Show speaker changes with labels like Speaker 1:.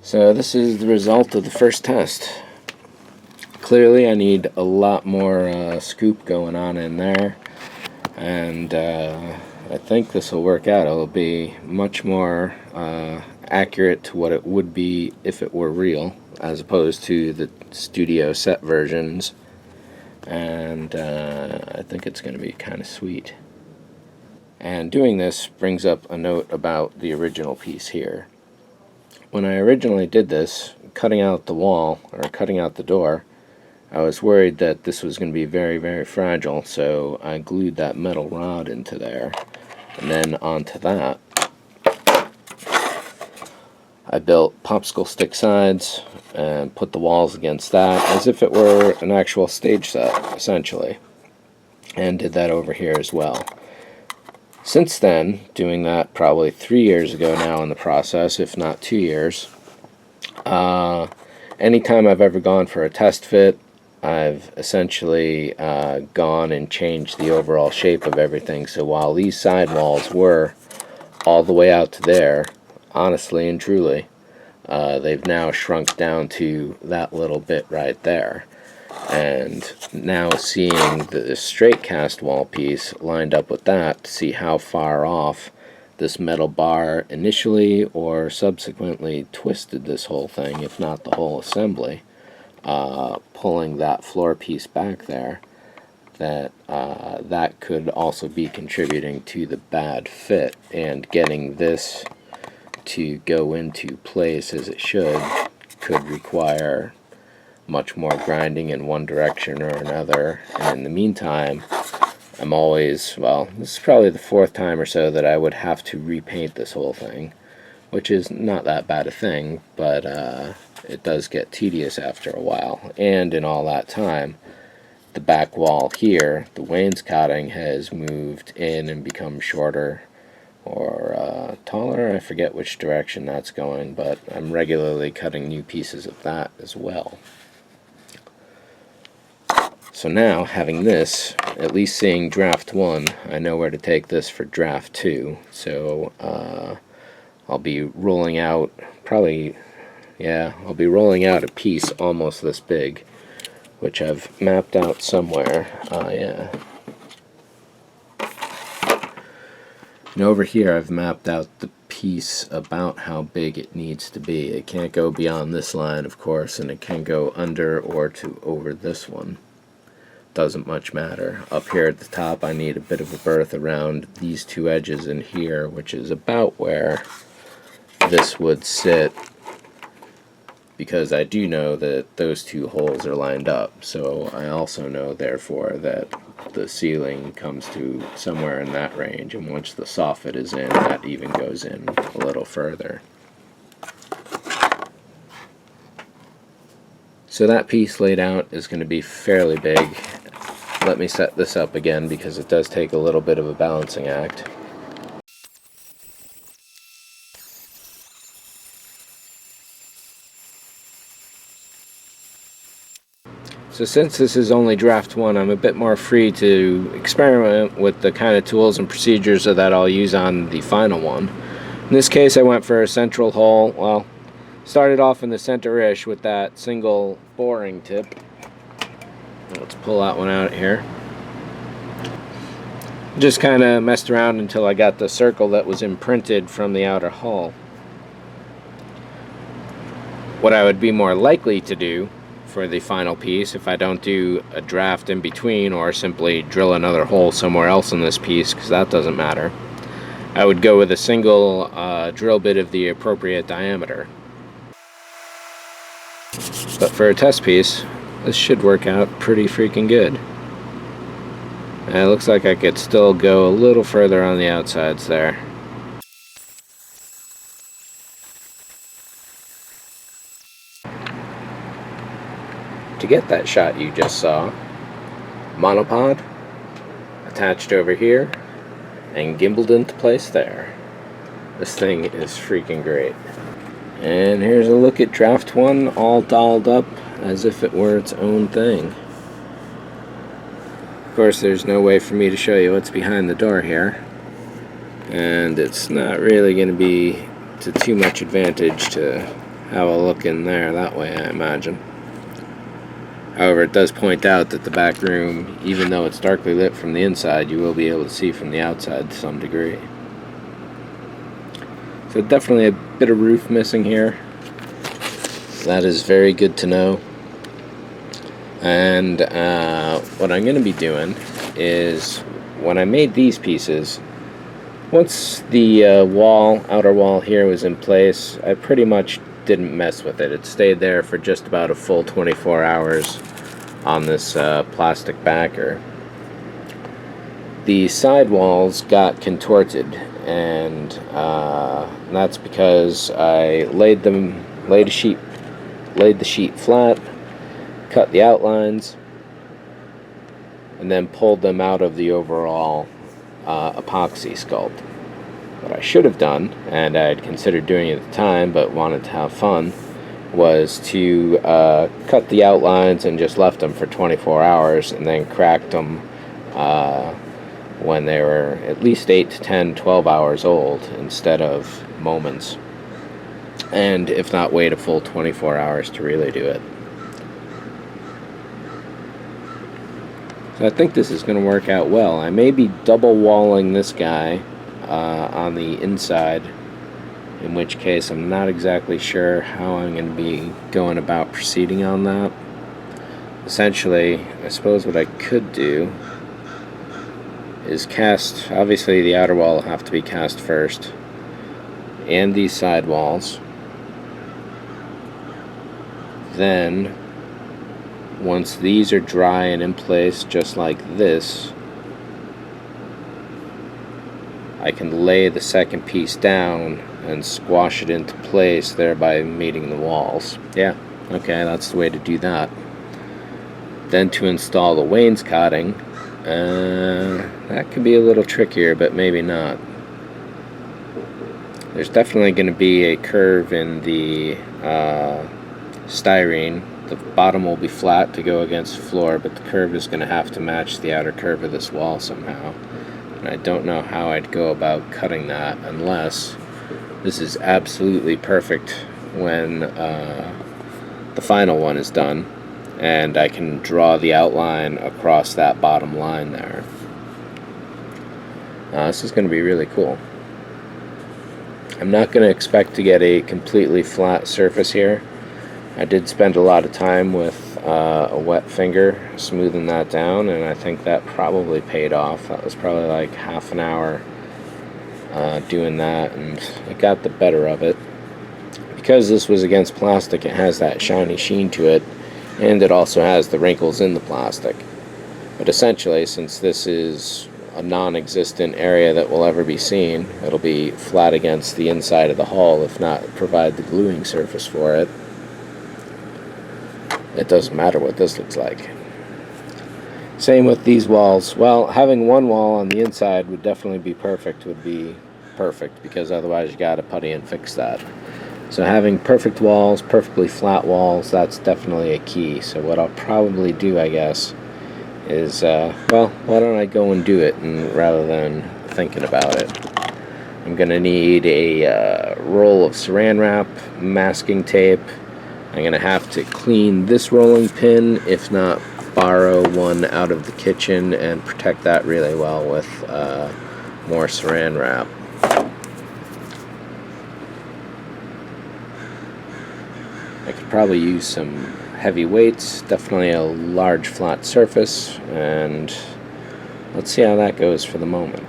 Speaker 1: So this is the result of the first test. Clearly I need a lot more scoop going on in there, and I think this will work out. It'll be much more accurate to what it would be if it were real, as opposed to the studio set versions, and I think it's going to be kind of sweet. And doing this brings up a note about the original piece here. When I originally did this, cutting out the wall, or cutting out the door, I was worried that this was going to be very, very fragile, so I glued that metal rod into there. And then onto that, I built popsicle stick sides and put the walls against that as if it were an actual stage set, essentially. And did that over here as well. Since then, doing that probably 3 years ago now in the process, if not 2 years, anytime I've ever gone for a test fit, I've essentially gone and changed the overall shape of everything. So while these side walls were all the way out to there, honestly and truly, they've now shrunk down to that little bit right there. And now seeing the straight cast wall piece lined up with that to see how far off this metal bar initially or subsequently twisted this whole thing, if not the whole assembly, pulling that floor piece back there, that could also be contributing to the bad fit, and getting this to go into place as it should could require much more grinding in one direction or another. And in the meantime, I'm always, well, this is probably the 4th time or so that I would have to repaint this whole thing, which is not that bad a thing, but it does get tedious after a while. And in all that time, the back wall here, the wainscoting has moved in and become shorter or taller. I forget which direction that's going, but I'm regularly cutting new pieces of that as well. So now, having this, at least seeing draft 1, I know where to take this for draft 2. So I'll be rolling out I'll be rolling out a piece almost this big, which I've mapped out somewhere. And over here I've mapped out the piece about how big it needs to be. It can't go beyond this line, of course, and it can go under or to over this one. Doesn't much matter. Up here at the top I need a bit of a berth around these 2 edges in here, which is about where this would sit, because I do know that those 2 holes are lined up. So I also know therefore that the ceiling comes to somewhere in that range, and once the soffit is in, that even goes in a little further. So that piece laid out is going to be fairly big. Let me set this up again because it does take a little bit of a balancing act. So since this is only draft 1, I'm a bit more free to experiment with the kind of tools and procedures that I'll use on the final one. In this case I went for a central hole. Well, started off in the center-ish with that single boring tip. Let's pull that one out here. Just kind of messed around until I got the circle that was imprinted from the outer hull. What I would be more likely to do for the final piece, if I don't do a draft in between or simply drill another hole somewhere else in this piece, because that doesn't matter, I would go with a single drill bit of the appropriate diameter. But for a test piece, this should work out pretty freaking good. And it looks like I could still go a little further on the outsides there. To get that shot you just saw, monopod attached over here and gimbaled into place there. This thing is freaking great. And here's a look at draft 1 all dolled up as if it were its own thing. Of course, there's no way for me to show you what's behind the door here, and it's not really going to be to too much advantage to have a look in there that way, I imagine. However, it does point out that the back room, even though it's darkly lit from the inside, you will be able to see from the outside to some degree. So definitely a bit of roof missing here. That is very good to know. And what I'm going to be doing is, when I made these pieces, once the outer wall here was in place, I pretty much didn't mess with it. It stayed there for just about a full 24 hours on this plastic backer. The side walls got contorted, and that's because I laid the sheet flat, cut the outlines, and then pulled them out of the overall epoxy sculpt. What I should have done, and I had considered doing it at the time but wanted to have fun, was to cut the outlines and just left them for 24 hours and then cracked them when they were at least 8 to 10, 12 hours old instead of moments. And if not, wait a full 24 hours to really do it. So I think this is going to work out well. I may be double walling this guy on the inside, in which case I'm not exactly sure how I'm going to be going about proceeding on that. Essentially, I suppose what I could do is cast, obviously the outer wall will have to be cast first, and these side walls. Then, once these are dry and in place just like this, I can lay the second piece down and squash it into place, thereby meeting the walls. Yeah, okay, that's the way to do that. Then to install the wainscoting, that could be a little trickier, but maybe not. There's definitely going to be a curve in the styrene. The bottom will be flat to go against the floor, but the curve is going to have to match the outer curve of this wall somehow. And I don't know how I'd go about cutting that unless this is absolutely perfect when the final one is done, and I can draw the outline across that bottom line there. This is going to be really cool. I'm not going to expect to get a completely flat surface here. I did spend a lot of time with a wet finger smoothing that down, and I think that probably paid off. That was probably like half an hour doing that, and it got the better of it. Because this was against plastic, it has that shiny sheen to it, and it also has the wrinkles in the plastic. But essentially, since this is a non-existent area that will ever be seen, it'll be flat against the inside of the hull, if not provide the gluing surface for it. It doesn't matter what this looks like. Same with these walls. Well, having one wall on the inside would definitely be perfect, because otherwise you gotta putty and fix that. So having perfect walls, perfectly flat walls, that's definitely a key. So what I'll probably do, I guess, is, well, why don't I go and do it rather than thinking about it. I'm gonna need a roll of saran wrap, masking tape. I'm going to have to clean this rolling pin, if not borrow one out of the kitchen and protect that really well with more saran wrap. I could probably use some heavy weights, definitely a large flat surface, and let's see how that goes for the moment.